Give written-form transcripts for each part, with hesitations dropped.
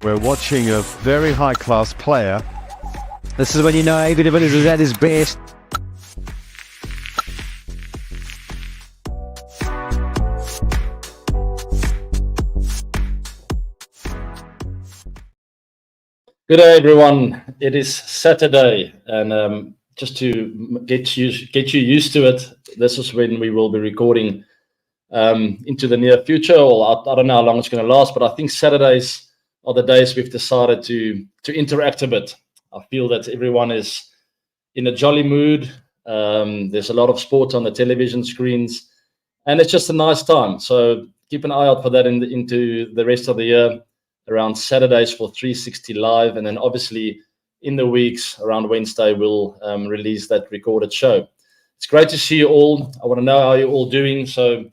We're watching a very high-class player. This is when you know everybody is at his best. Good day, everyone. It is Saturday, and just to get you used to it, this is when we will be recording into the near future. Or I don't know how long it's going to last, but I think Saturdays are the days we've decided to interact a bit. I feel that everyone is in a jolly mood. There's a lot of sport on the television screens, and it's just a nice time. So keep an eye out for that into the rest of the year. Around Saturdays for 360 Live, and then obviously in the weeks around Wednesday we'll release that recorded show. It's great to see you all. I want to know how you're all doing. So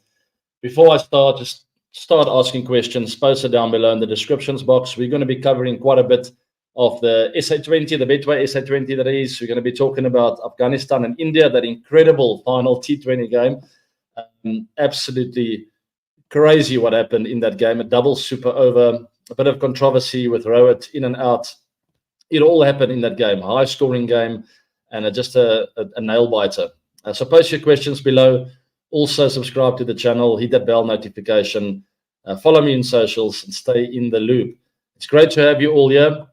before I start, just start asking questions. Post it down below in the descriptions box. We're going to be covering quite a bit of the SA20, the Betway SA20 that is. We're going to be talking about Afghanistan and India, that incredible final T20 game. Absolutely crazy what happened in that game. A double super over. A bit of controversy with Rohit in and out. It all happened in that game. High scoring game, and just a nail biter. So post your questions below. Also subscribe to the channel. Hit that bell notification. Follow me in socials and stay in the loop. It's great to have you all here.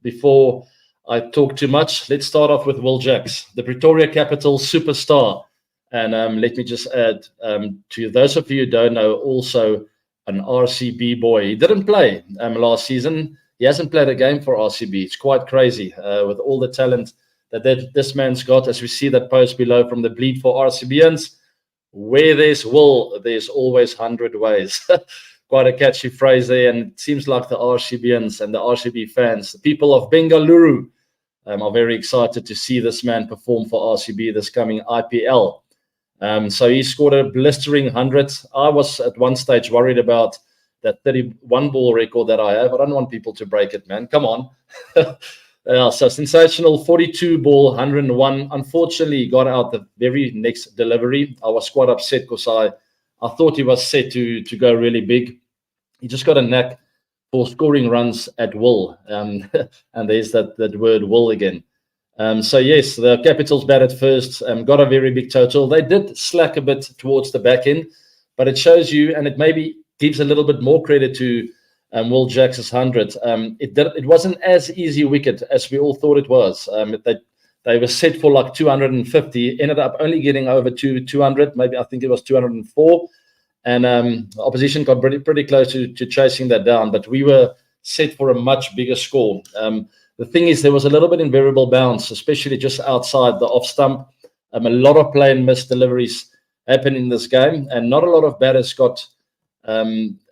Before I talk too much, let's start off with Will Jacks, the Pretoria Capital superstar. And let me just add to those of you who don't know, also an RCB boy. He didn't play last season. He hasn't played a game for RCB. It's quite crazy with all the talent that this man's got. As we see that post below from the Bleed for RCBians, where there's Will, there's always 100 ways. Quite a catchy phrase there, and it seems like the RCBians and the RCB fans, the people of Bengaluru, are very excited to see this man perform for RCB this coming IPL. So he scored a blistering 100. I was at one stage worried about that 31 ball record that I have. I don't want people to break it, man. Come on. So sensational 42 ball, 101. Unfortunately, he got out the very next delivery. I was quite upset because I thought he was set to go really big. He just got a knack for scoring runs at will. And there's that word will again. So yes, the Capitals batted first, got a very big total. They did slack a bit towards the back end, but it shows you, and it maybe gives a little bit more credit to Will Jacks' 100. It wasn't as easy a wicket as we all thought it was. They were set for like 250, ended up only getting over to 200, maybe I think it was 204, and the opposition got pretty close to chasing that down, but we were set for a much bigger score. The thing is, there was a little bit in variable bounce, especially just outside the off stump. A lot of play and miss deliveries happened in this game, and not a lot of batters got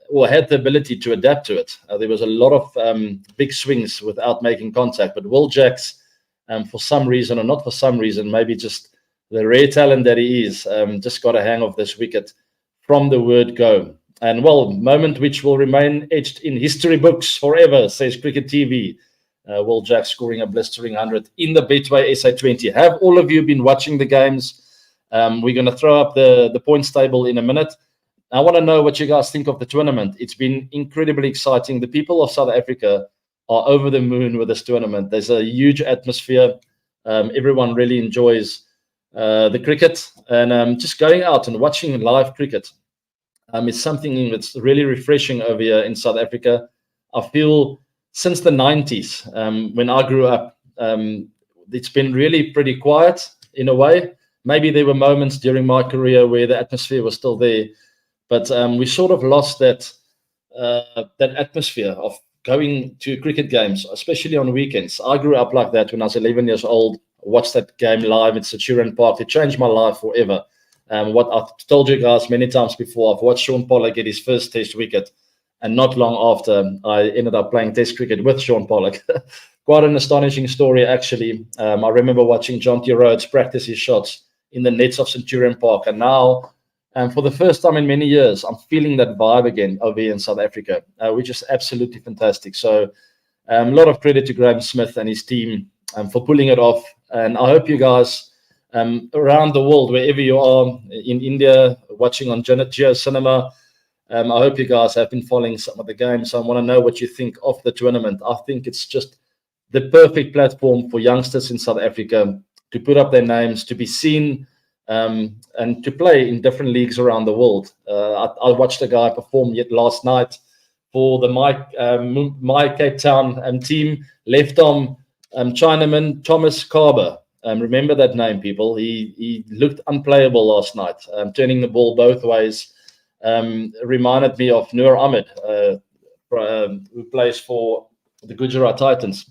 or had the ability to adapt to it. There was a lot of big swings without making contact. But Will Jacks, for some reason, or not for some reason, maybe just the rare talent that he is, just got a hang of this wicket from the word go. And, well, moment which will remain etched in history books forever, says Cricket TV. Will Jacks scoring a blistering 100 in the Betway SA20. Have all of you been watching the games? We're going to throw up the points table in a minute. I want to know what you guys think of the tournament. It's been incredibly exciting. The people of South Africa are over the moon with this tournament. There's a huge atmosphere. Everyone really enjoys the cricket. And just going out and watching live cricket is something that's really refreshing over here in South Africa. I feel since the 90s, when I grew up, it's been really pretty quiet in a way. Maybe there were moments during my career where the atmosphere was still there, but we sort of lost that atmosphere of going to cricket games, especially on weekends. I grew up like that when I was 11 years old, watched that game live at Centurion Park. It changed my life forever. What I've told you guys many times before, I've watched Shaun Pollock get his first test wicket. And not long after, I ended up playing Test cricket with Shaun Pollock. Quite an astonishing story, actually. I remember watching Jonty Rhodes practice his shots in the nets of Centurion Park. And now, for the first time in many years, I'm feeling that vibe again over here in South Africa, which is absolutely fantastic. So a lot of credit to Graham Smith and his team for pulling it off. And I hope you guys around the world, wherever you are, in India, watching on Geo Cinema, I hope you guys have been following some of the games. I want to know what you think of the tournament. I think it's just the perfect platform for youngsters in South Africa to put up their names, to be seen, and to play in different leagues around the world. I watched a guy perform yet last night for the my Cape Town team, left arm Chinaman Thomas Carber. Remember that name, people. He looked unplayable last night, turning the ball both ways. Reminded me of Noor Ahmed, who plays for the Gujarat Titans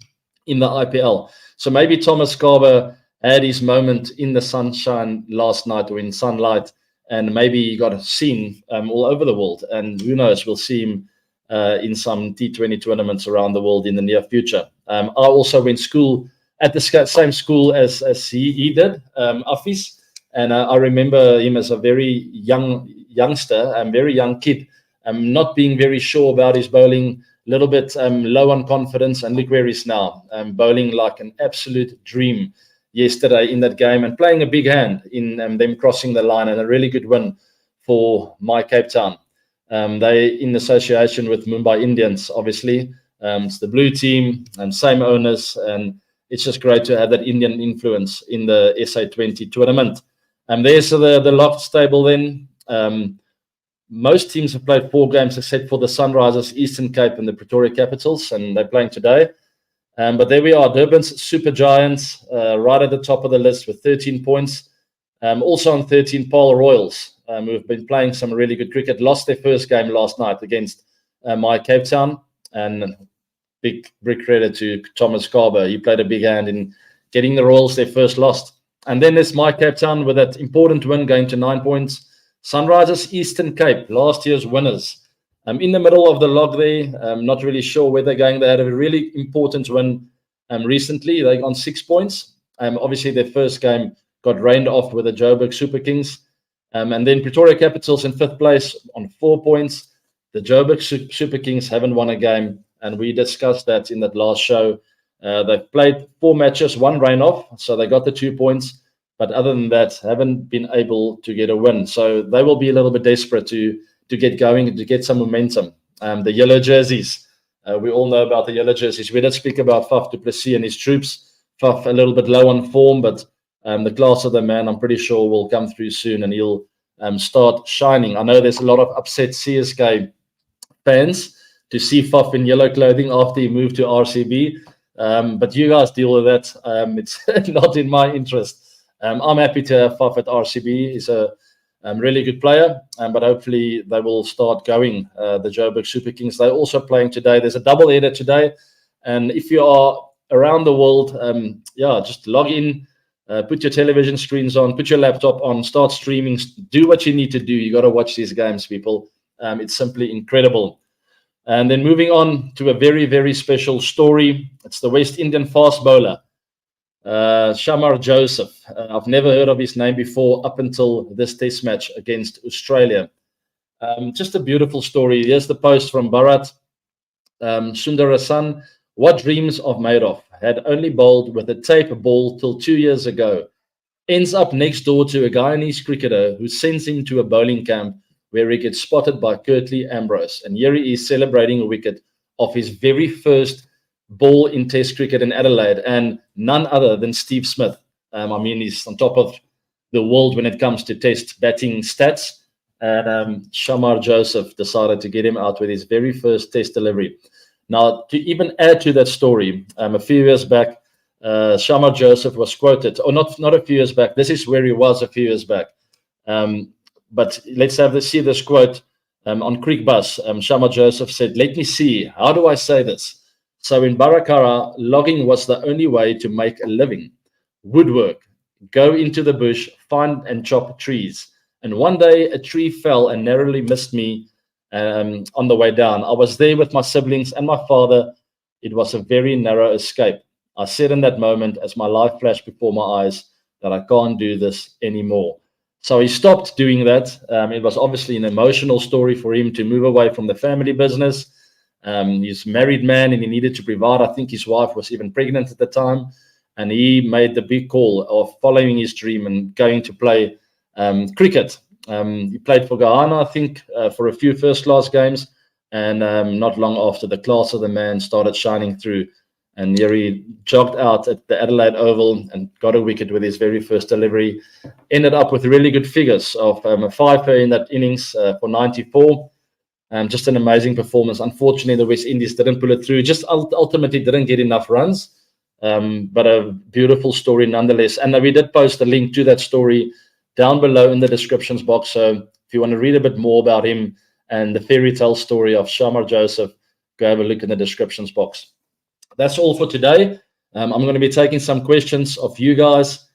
in the IPL. So maybe Thomas Carver had his moment in the sunshine last night, or in sunlight, and maybe he got seen all over the world. And who knows, we'll see him in some T20 tournaments around the world in the near future. I also went school at the same school as he did, Afis, and I remember him as a very youngster, very young kid, not being very sure about his bowling, a little bit low on confidence, and look where he's now, bowling like an absolute dream yesterday in that game, and playing a big hand in them crossing the line, and a really good win for my Cape Town. They in association with Mumbai Indians, obviously. It's the blue team and same owners, and it's just great to have that Indian influence in the SA20 tournament. There's the Lofts table then. Most teams have played 4 games except for the Sunrisers, Eastern Cape, and the Pretoria Capitals, and they're playing today. But there we are, Durban's Super Giants, right at the top of the list with 13 points. Also on 13, Paul Royals, who have been playing some really good cricket, lost their first game last night against my Cape Town, and big credit to Thomas Carver. He played a big hand in getting the Royals their first loss. And then there's my Cape Town with that important win, going to 9 points. Sunrisers, Eastern Cape, last year's winners. In the middle of the log there, I'm not really sure where they're going. They had a really important win recently. They on 6 points. Obviously, their first game got rained off with the Joburg Super Kings. And then Pretoria Capitals in 5th place on 4 points. The Joburg Super Kings haven't won a game, and we discussed that in that last show. They've played 4 matches, 1 rain off, so they got the 2 points. But other than that, haven't been able to get a win. So they will be a little bit desperate to get going and to get some momentum. The yellow jerseys, we all know about the yellow jerseys. We did speak about Faf du Plessis and his troops. Faf a little bit low on form, but the class of the man, I'm pretty sure, will come through soon, and he'll start shining. I know there's a lot of upset CSK fans to see Faf in yellow clothing after he moved to RCB. But you guys deal with that. It's not in my interest. I'm happy to have Faf at RCB. He's a really good player, but hopefully they will start going, the Joburg Super Kings. They're also playing today. There's a double header today. And if you are around the world, just log in, put your television screens on, put your laptop on, start streaming, do what you need to do. You got to watch these games, people. It's simply incredible. And then moving on to a very, very special story. It's the West Indian fast bowler, Shamar Joseph. I've never heard of his name before up until this test match against Australia. Just a beautiful story. Here's the post from Bharat Sundarasan. What dreams of Madoff? Had only bowled with a tape ball till 2 years ago. Ends up next door to a Guyanese cricketer who sends him to a bowling camp where he gets spotted by Curtly Ambrose. And here he is celebrating a wicket of his very first ball in Test cricket in Adelaide, and none other than Steve Smith. He's on top of the world when it comes to Test batting stats. And Shamar Joseph decided to get him out with his very first Test delivery. Now, to even add to that story, a few years back, Shamar Joseph was quoted, or not a few years back. This is where he was a few years back. But let's see this quote on Creek Bus. Shamar Joseph said, "Let me see. How do I say this? So in Barakara, logging was the only way to make a living. Woodwork, go into the bush, find and chop trees. And one day a tree fell and narrowly missed me on the way down. I was there with my siblings and my father. It was a very narrow escape. I said in that moment, as my life flashed before my eyes, that I can't do this anymore." So he stopped doing that. It was obviously an emotional story for him to move away from the family business. He's a married man and he needed to provide. I think his wife was even pregnant at the time. And he made the big call of following his dream and going to play cricket. He played for Ghana, I think, for a few first-class games, and not long after, the class of the man started shining through. And here he jogged out at the Adelaide Oval and got a wicket with his very first delivery. Ended up with really good figures of a fiver in that innings for 94. Just an amazing performance. Unfortunately, the West Indies didn't pull it through. Just ultimately didn't get enough runs. But a beautiful story nonetheless. And we did post a link to that story down below in the descriptions box. So if you want to read a bit more about him and the fairy tale story of Shamar Joseph, go have a look in the descriptions box. That's all for today. I'm going to be taking some questions of you guys.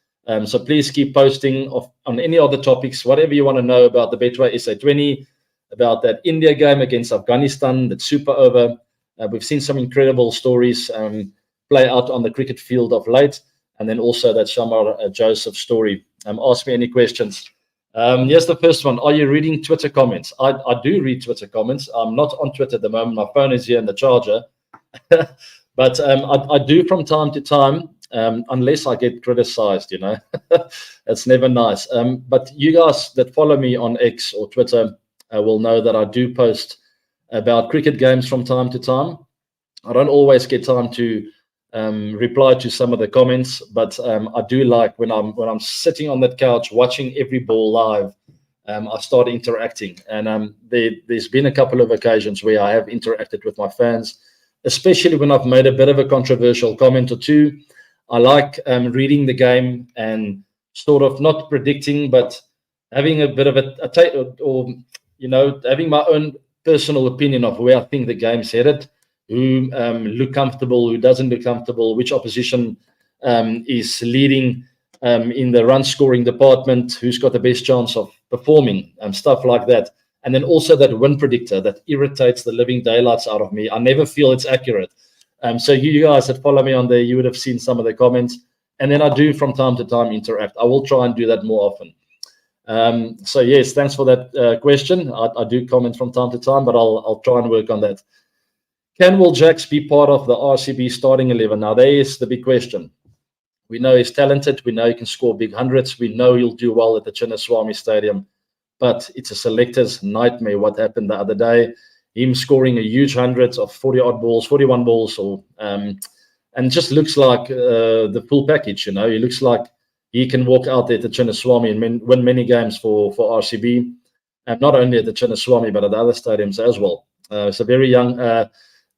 So please keep posting on any other topics, whatever you want to know about the Betway SA20, about that India game against Afghanistan, that super over. We've seen some incredible stories play out on the cricket field of late, and then also that Shamar Joseph story. Ask me any questions. Here's the first one. Are you reading Twitter comments? I do read Twitter comments. I'm not on Twitter at the moment. My phone is here in the charger. But I do from time to time, unless I get criticized, It's never nice. But you guys that follow me on X or Twitter will know that I do post about cricket games from time to time. I don't always get time to reply to some of the comments, but I do like when I'm sitting on that couch watching every ball live, I start interacting. And there's been a couple of occasions where I have interacted with my fans, especially when I've made a bit of a controversial comment or two. I like reading the game and sort of not predicting, but having a bit of having my own personal opinion of where I think the game's headed, who look comfortable, who doesn't look comfortable, which opposition is leading in the run scoring department, who's got the best chance of performing, stuff like that. And then also that win predictor that irritates the living daylights out of me. I never feel it's accurate. So you guys that follow me on there, you would have seen some of the comments. And then I do from time to time interact. I will try and do that more often. So yes, thanks for that question. I do comment from time to time, but I'll try and work on that. Can Will Jacks be part of the RCB starting 11? Now, there is the big question. We know he's talented. We know he can score big hundreds. We know he'll do well at the Chinnaswamy Stadium. But it's a selector's nightmare what happened the other day. Him scoring a huge hundreds of 40-odd balls, 41 balls, and just looks like the full package, He looks like he can walk out there to Chinnaswamy and win many games for RCB. And not only at the Chinnaswamy, but at the other stadiums as well. It's a very young,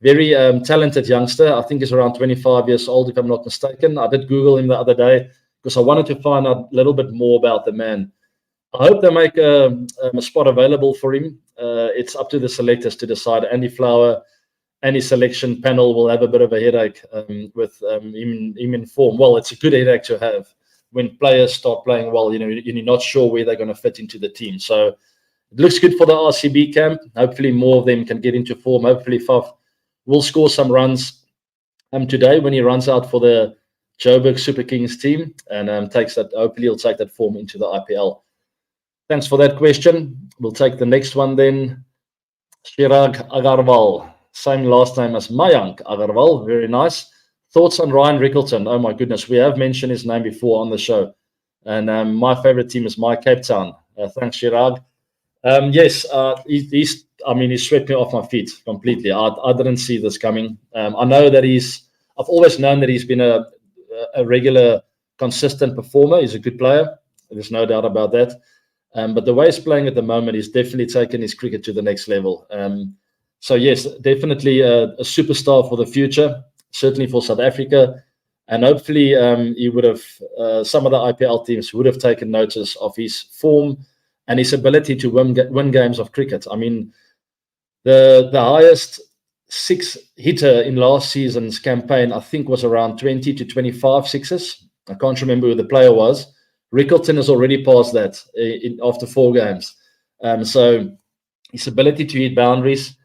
very talented youngster. I think he's around 25 years old, if I'm not mistaken. I did Google him the other day because I wanted to find out a little bit more about the man. I hope they make a spot available for him. It's up to the selectors to decide. Andy Flower, any selection panel will have a bit of a headache with him in form. Well, it's a good headache to have when players start playing well. You're not sure where they're going to fit into the team. So it looks good for the RCB camp. Hopefully more of them can get into form. Hopefully Faf will score some runs today when he runs out for the Joburg Super Kings team and hopefully he'll take that form into the IPL. Thanks for that question. We'll take the next one then. Chirag Agarwal. Same last name as Mayank Agarwal. Very nice. Thoughts on Ryan Rickleton? Oh my goodness. We have mentioned his name before on the show. And my favorite team is my Cape Town. Thanks, Chirag. Yes, he swept me off my feet completely. I didn't see this coming. I know that I've always known that he's been a regular, consistent performer. He's a good player. There's no doubt about that. But the way he's playing at the moment, he's definitely taken his cricket to the next level. So yes, definitely a superstar for the future, certainly for South Africa. And hopefully he would have, some of the IPL teams would have taken notice of his form and his ability to win games of cricket. I mean, the highest six hitter in last season's campaign, I think, was around 20 to 25 sixes. I can't remember who the player was. Rickleton has already passed that after 4 games. So his ability to hit boundaries,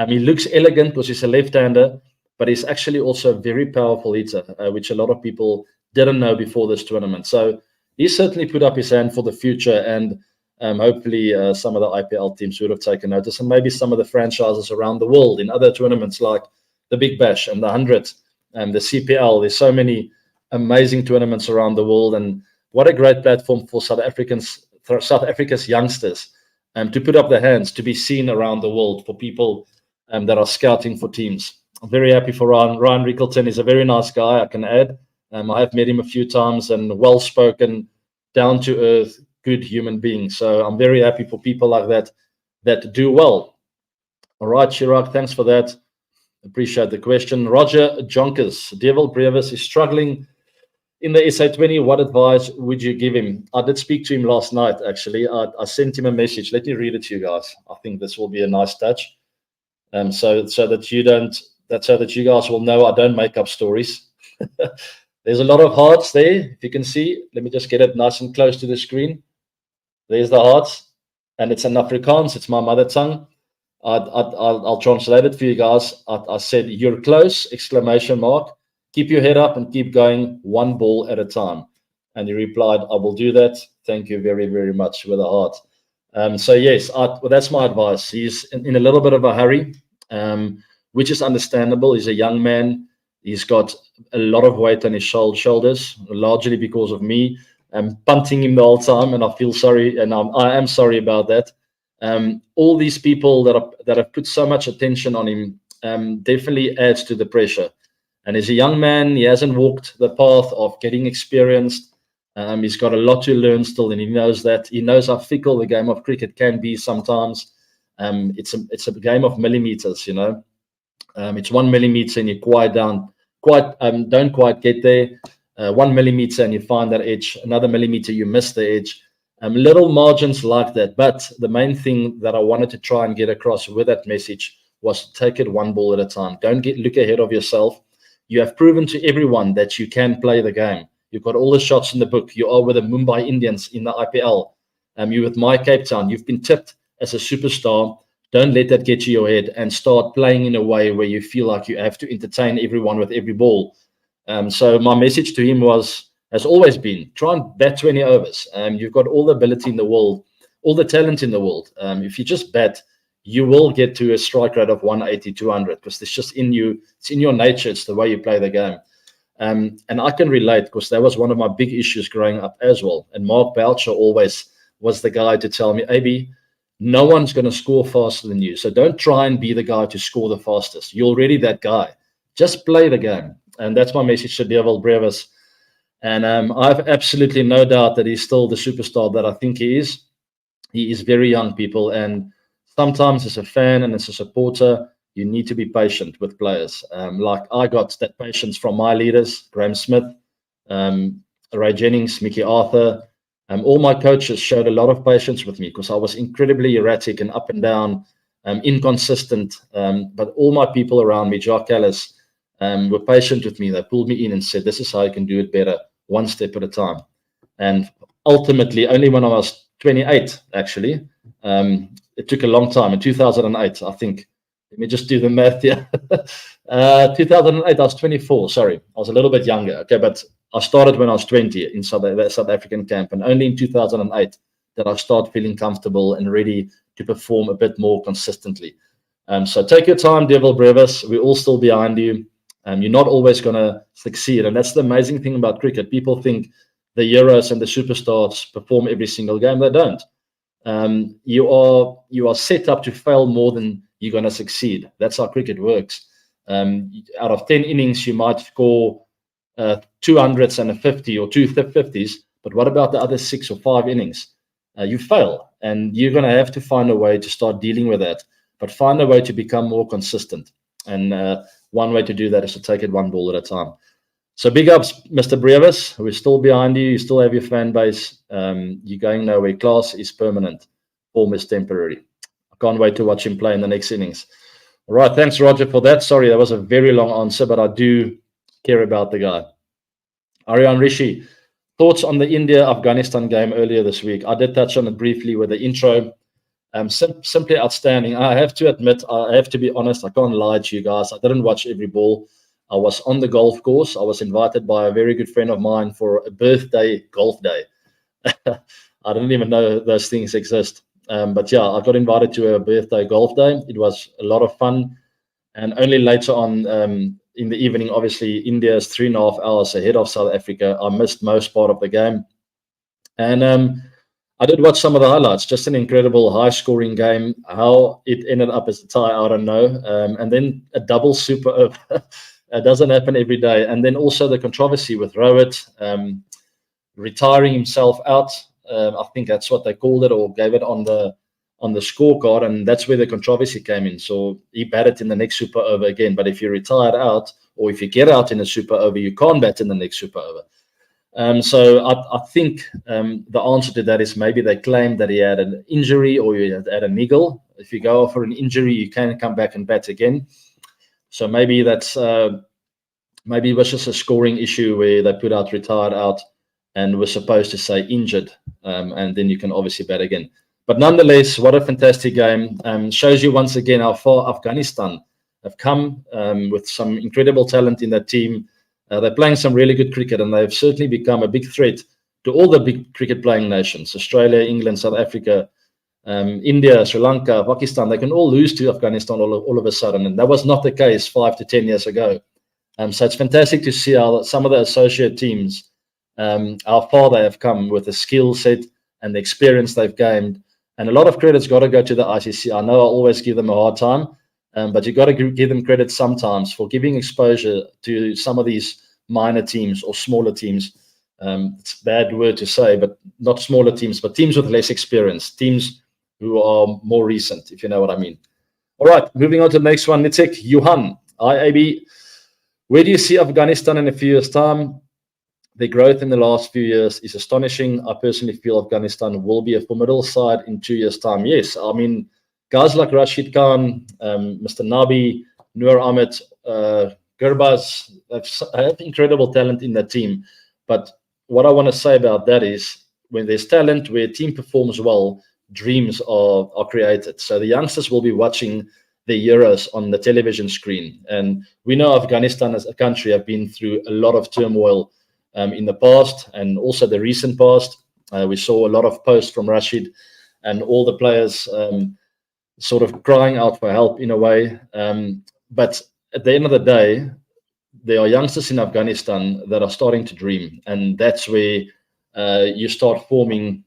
he looks elegant because he's a left-hander, but he's actually also a very powerful hitter, which a lot of people didn't know before this tournament. So he's certainly put up his hand for the future, and hopefully some of the IPL teams would have taken notice, and maybe some of the franchises around the world in other tournaments like the Big Bash and the 100 and the CPL. There's so many amazing tournaments around the world, and what a great platform for South Africans South Africa's youngsters to put up their hands, to be seen around the world for people that are scouting for teams. I'm very happy for Ryan. Ryan Rickleton is a very nice guy, I can add. I have met him a few times, and well-spoken, down-to-earth, good human being. So I'm very happy for people like that do well. All right, Chirag, thanks for that. Appreciate the question. Roger Jonkers, Dewald Brevis is struggling in the SA20. What advice would you give him? I did speak to him last night, actually. I sent him a message. Let me read it to you guys. I think this will be a nice touch. So that you guys will know I don't make up stories. There's a lot of hearts there, if you can see. Let me just get it nice and close to the screen. There's the hearts, and it's in Afrikaans. It's my mother tongue. I'll translate it for you guys. I said, "You're close!" Exclamation mark. Keep your head up and keep going, one ball at a time. And he replied, "I will do that. Thank you very, very much," with a heart. So yes, well, that's my advice. He's in a little bit of a hurry, which is understandable. He's a young man. He's got a lot of weight on his shoulders, largely because of me. I'm punting him the whole time, and I feel sorry, and I am sorry about that. All these people that have put so much attention on him definitely adds to the pressure. And as a young man, he hasn't walked the path of getting experienced. He's got a lot to learn still, and he knows that. He knows how fickle the game of cricket can be sometimes. It's a game of millimeters, you know. It's 1 millimeter and you don't quite get there. 1 millimeter and you find that edge. Another millimeter, you miss the edge. Little margins like that. But the main thing that I wanted to try and get across with that message was to take it one ball at a time. Don't look ahead of yourself. You have proven to everyone that you can play the game. You've got all the shots in the book. You are with the Mumbai Indians in the IPL. You're with my Cape Town. You've been tipped as a superstar. Don't let that get to your head and start playing in a way where you feel like you have to entertain everyone with every ball. So my message to him has always been, try and bat 20 overs. You've got all the ability in the world, all the talent in the world. If you just bat, you will get to a strike rate of 180, 200, because it's just in you. It's in your nature. It's the way you play the game. And I can relate, because that was one of my big issues growing up as well. And Mark Boucher always was the guy to tell me, AB, no one's going to score faster than you. So don't try and be the guy to score the fastest. You're already that guy. Just play the game. And that's my message to Dewald Brevis. And I have absolutely no doubt that he's still the superstar that I think he is. He is very young, people. And sometimes as a fan and as a supporter, you need to be patient with players. Like I got that patience from my leaders, Graham Smith, Ray Jennings, Mickey Arthur. All my coaches showed a lot of patience with me because I was incredibly erratic and up and down, inconsistent. But all my people around me, Jacques Ellis, were patient with me. They pulled me in and said, this is how you can do it better, one step at a time. And ultimately, only when I was 28, actually, it took a long time. In 2008, I think, let me just do the math here. 2008, I was 24, sorry. I was a little bit younger, okay, but I started when I was 20 in South African camp, and only in 2008 did I start feeling comfortable and ready to perform a bit more consistently. So take your time, Dewald Brevis. We're all still behind you. You're not always going to succeed, and that's the amazing thing about cricket. People think the heroes and the superstars perform every single game. They don't. You are set up to fail more than you're going to succeed. That's how cricket works. Out of 10 innings, you might score 200s and a 50 or 250s, but what about the other 6 or 5 innings? You fail, and you're going to have to find a way to start dealing with that, but find a way to become more consistent. And one way to do that is to take it one ball at a time. So big ups, Mr. Brevis. We're still behind you. You still have your fan base. You're going nowhere. Class is permanent. Form is temporary. I can't wait to watch him play in the next innings. All right. Thanks, Roger, for that. Sorry, that was a very long answer, but I do care about the guy. Aryan Rishi, thoughts on the India-Afghanistan game earlier this week? I did touch on it briefly with the intro. Simply outstanding. I have to admit, I have to be honest, I can't lie to you guys. I didn't watch every ball. I was on the golf course. I was invited by a very good friend of mine for a birthday golf day. I didn't even know those things exist. But yeah, I got invited to a birthday golf day. It was a lot of fun. And only later on in the evening, obviously, India is 3.5 hours ahead of South Africa. I missed most part of the game. And I did watch some of the highlights. Just an incredible high-scoring game. How it ended up as a tie, I don't know. And then a double super over. It doesn't happen every day. And then also the controversy with Rohit retiring himself out. I think that's what they called it, or gave it on the scorecard, and that's where the controversy came in. So he batted in the next super over again. But if you retired out, or if you get out in a super over, you can't bat in the next super over. So I think the answer to that is maybe they claimed that he had an injury or he had a niggle. If you go for an injury, you can come back and bat again. So maybe that's maybe it was just a scoring issue where they put out retired out and were supposed to say injured, and then you can obviously bat again. But nonetheless, what a fantastic game. Shows you once again how far Afghanistan have come with some incredible talent in that team. They're playing some really good cricket, and they've certainly become a big threat to all the big cricket playing nations: Australia, England, South Africa, India, Sri Lanka, Pakistan. They can all lose to Afghanistan all of a sudden, and that was not the case 5 to 10 years ago. So it's fantastic to see how some of the associate teams, how far they have come with the skill set and the experience they've gained. And a lot of credit's got to go to the ICC. I know I always give them a hard time, but you got to give them credit sometimes for giving exposure to some of these minor teams or smaller teams. It's a bad word to say, but not smaller teams, but teams with less experience, teams who are more recent, if you know what I mean. All right, moving on to the next one. Nitzek Johan, IAB. Where do you see Afghanistan in a few years' time? The growth in the last few years is astonishing. I personally feel Afghanistan will be a formidable side in 2 years' time. Yes, I mean, guys like Rashid Khan, Mr. Nabi, Noor Ahmed, Gurbaz have incredible talent in that team. But what I want to say about that is when there's talent, where a team performs well, dreams are created. So the youngsters will be watching the Euros on the television screen. And we know Afghanistan as a country have been through a lot of turmoil in the past and also the recent past. We saw a lot of posts from Rashid and all the players sort of crying out for help in a way. But at the end of the day, there are youngsters in Afghanistan that are starting to dream. And that's where you start forming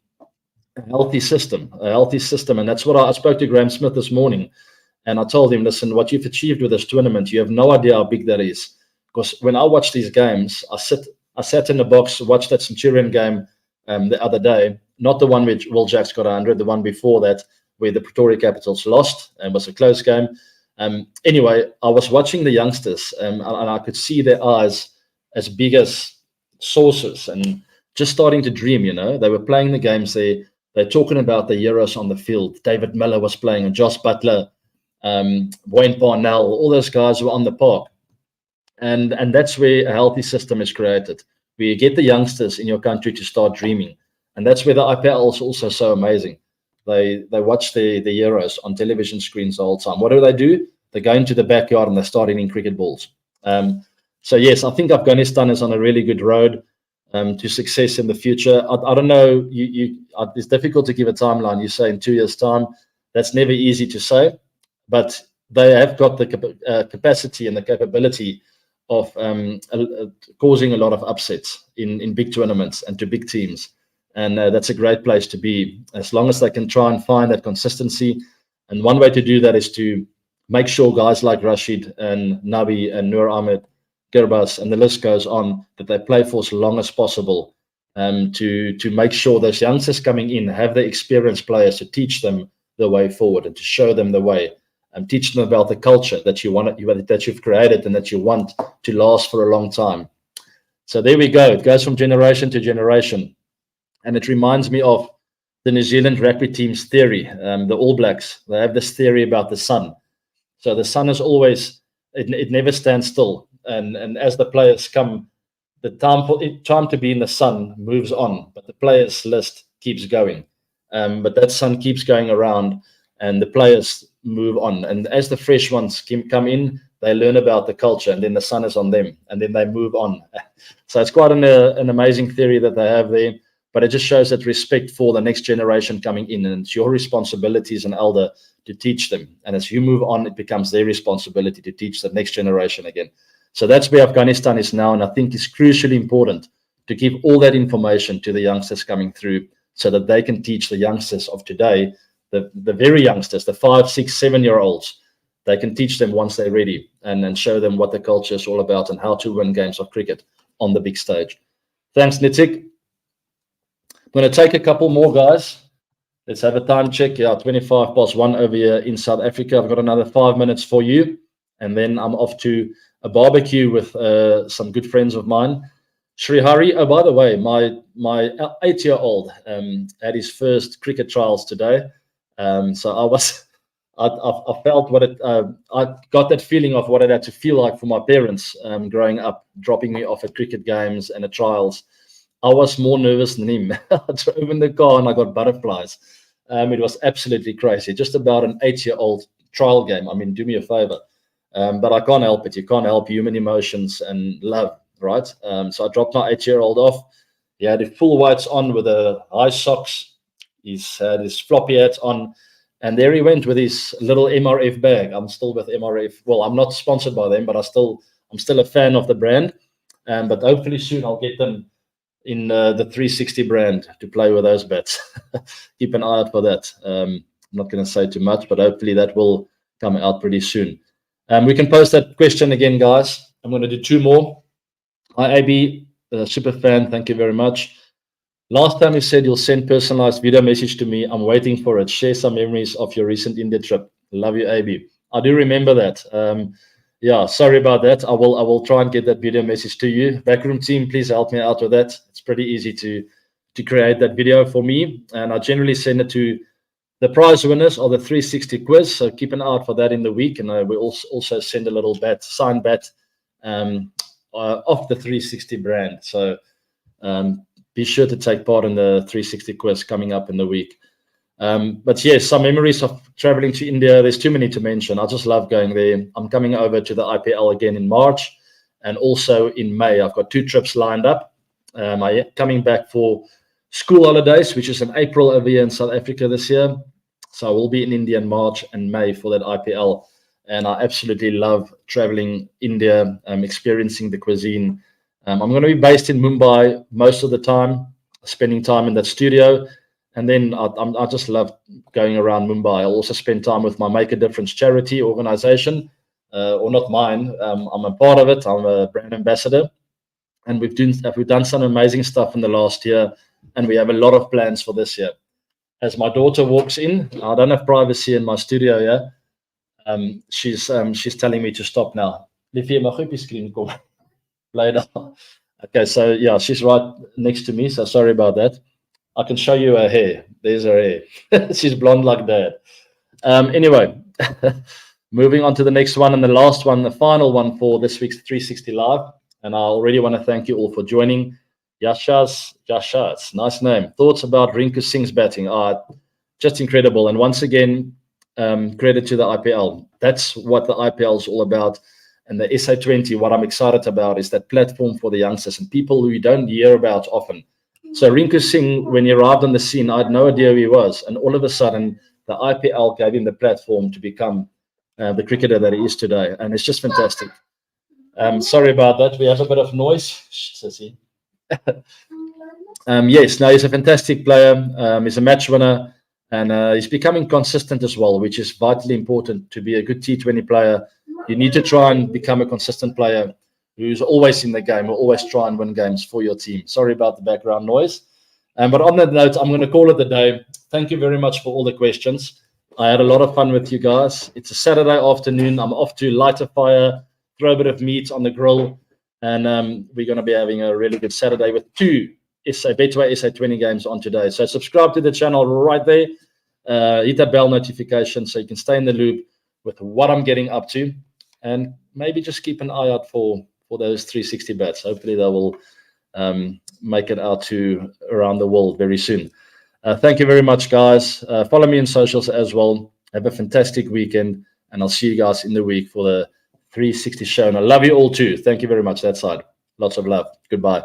a healthy system. And that's what I spoke to Graham Smith this morning. And I told him, listen, what you've achieved with this tournament, you have no idea how big that is. Because when I watch these games, I sat in the box, watched that Centurion game the other day, not the one which Will Jacks got 100, the one before that, where the Pretoria Capitals lost and was a close game. Anyway, I was watching the youngsters and I could see their eyes as big as saucers and just starting to dream, you know. They were playing the games. They're talking about the Euros on the field. David Miller was playing and Josh Butler, Wayne Parnell, all those guys were on the park. And that's where a healthy system is created, where you get the youngsters in your country to start dreaming. And that's where the IPL is also so amazing. They watch the Euros on television screens the whole time. What do? They go into the backyard and they start hitting cricket balls. So yes, I think Afghanistan is on a really good road to success in the future. I don't know. It's difficult to give a timeline. You say in 2 years' time. That's never easy to say, but they have got the capacity and the capability of causing a lot of upsets in big tournaments and to big teams. And that's a great place to be, as long as they can try and find that consistency. And one way to do that is to make sure guys like Rashid and Nabi and Noor Ahmed, Gurbaz, and the list goes on, that they play for as long as possible, to make sure those youngsters coming in have the experienced players to teach them the way forward and to show them the way and teach them about the culture that you've created and that you want to last for a long time. So there we go. It goes from generation to generation. And it reminds me of the New Zealand rugby team's theory, the All Blacks. They have this theory about the sun. So the sun is always, it never stands still. And as the players come, the time to be in the sun moves on, but the players list keeps going. But that sun keeps going around and the players move on. And as the fresh ones come in, they learn about the culture and then the sun is on them and then they move on. So it's quite an amazing theory that they have there. But it just shows that respect for the next generation coming in, and it's your responsibility as an elder to teach them. And as you move on, it becomes their responsibility to teach the next generation again. So that's where Afghanistan is now, and I think it's crucially important to give all that information to the youngsters coming through, so that they can teach the youngsters of today, the very youngsters, the 5, 6, 7-year-olds. They can teach them once they're ready, and show them what the culture is all about and how to win games of cricket on the big stage. Thanks, Nitik. I'm going to take a couple more, guys. Let's have a time check. Yeah, 1 over here in South Africa. I've got another 5 minutes for you, and then I'm off to a barbecue with some good friends of mine. Sri Hari. Oh, by the way, my 8-year-old had his first cricket trials today. So I felt what it. I got that feeling of what it had to feel like for my parents growing up, dropping me off at cricket games and at trials. I was more nervous than him. I drove in the car and I got butterflies. It was absolutely crazy. Just about an 8-year-old trial game. I mean, do me a favor. But I can't help it. You can't help human emotions and love, right? So I dropped my 8-year-old off. He had his full whites on with the high socks. He's had his floppy hats on. And there he went with his little MRF bag. I'm still with MRF. Well, I'm not sponsored by them, but I'm still a fan of the brand. But hopefully soon I'll get them in the 360 brand to play with those bats. Keep an eye out for that. I'm not going to say too much, but hopefully that will come out pretty soon. We can post that question again, guys. I'm going to do 2 more. Hi, AB, super fan. Thank you very much. Last time you said you'll send personalized video message to me. I'm waiting for it. Share some memories of your recent India trip. Love you, AB. I do remember that. Yeah, sorry about that. I will try and get that video message to you. Backroom team, please help me out with that. It's pretty easy to create that video for me. And I generally send it to the prize winners or the 360 quiz. So keep an eye out for that in the week. And I will also send a little signed bat of the 360 brand. So be sure to take part in the 360 quiz coming up in the week. But yes, some memories of traveling to India. There's too many to mention. I just love going there. I'm coming over to the IPL again in March and also in May. I've got 2 trips lined up. I'm coming back for school holidays, which is in April over here in South Africa this year. So I will be in India in March and May for that IPL. And I absolutely love traveling India, experiencing the cuisine. I'm going to be based in Mumbai most of the time, spending time in that studio. And then I just love going around Mumbai. I'll also spend time with my Make a Difference charity organization, or not mine. I'm a part of it. I'm a brand ambassador. And we've done some amazing stuff in the last year. And we have a lot of plans for this year. As my daughter walks in, I don't have privacy in my studio here. She's telling me to stop now. Okay, so yeah, she's right next to me, so sorry about that. I can show you her hair. There's her hair. She's blonde like Dad. Anyway, moving on to the next one and the last one, the final one for this week's 360 Live. And I already want to thank you all for joining. Yashas, nice name. Thoughts about Rinku Singh's batting are just incredible. And once again, credit to the IPL. That's what the IPL is all about. And the SA20, what I'm excited about is that platform for the youngsters and people who you don't hear about often. So Rinku Singh, when he arrived on the scene, I had no idea who he was. And all of a sudden, the IPL gave him the platform to become the cricketer that he is today. And it's just fantastic. Sorry about that. We have a bit of noise. Shh, sissy. Yes, no, he's a fantastic player. He's a match winner. And he's becoming consistent as well, which is vitally important to be a good T20 player. You need to try and become a consistent player who's always in the game, will always try and win games for your team. Sorry about the background noise. But on that note, I'm going to call it a day. Thank you very much for all the questions. I had a lot of fun with you guys. It's a Saturday afternoon. I'm off to light a fire, throw a bit of meat on the grill, and we're going to be having a really good Saturday with 2 Betway SA20 games on today. So subscribe to the channel right there. Hit that bell notification so you can stay in the loop with what I'm getting up to. And maybe just keep an eye out for those 360 bats. Hopefully they will make it out to around the world very soon. Thank you very much, guys. Follow me on socials as well. Have a fantastic weekend. And I'll see you guys in the week for the 360 show. And I love you all too. Thank you very much. That side. Lots of love. Goodbye.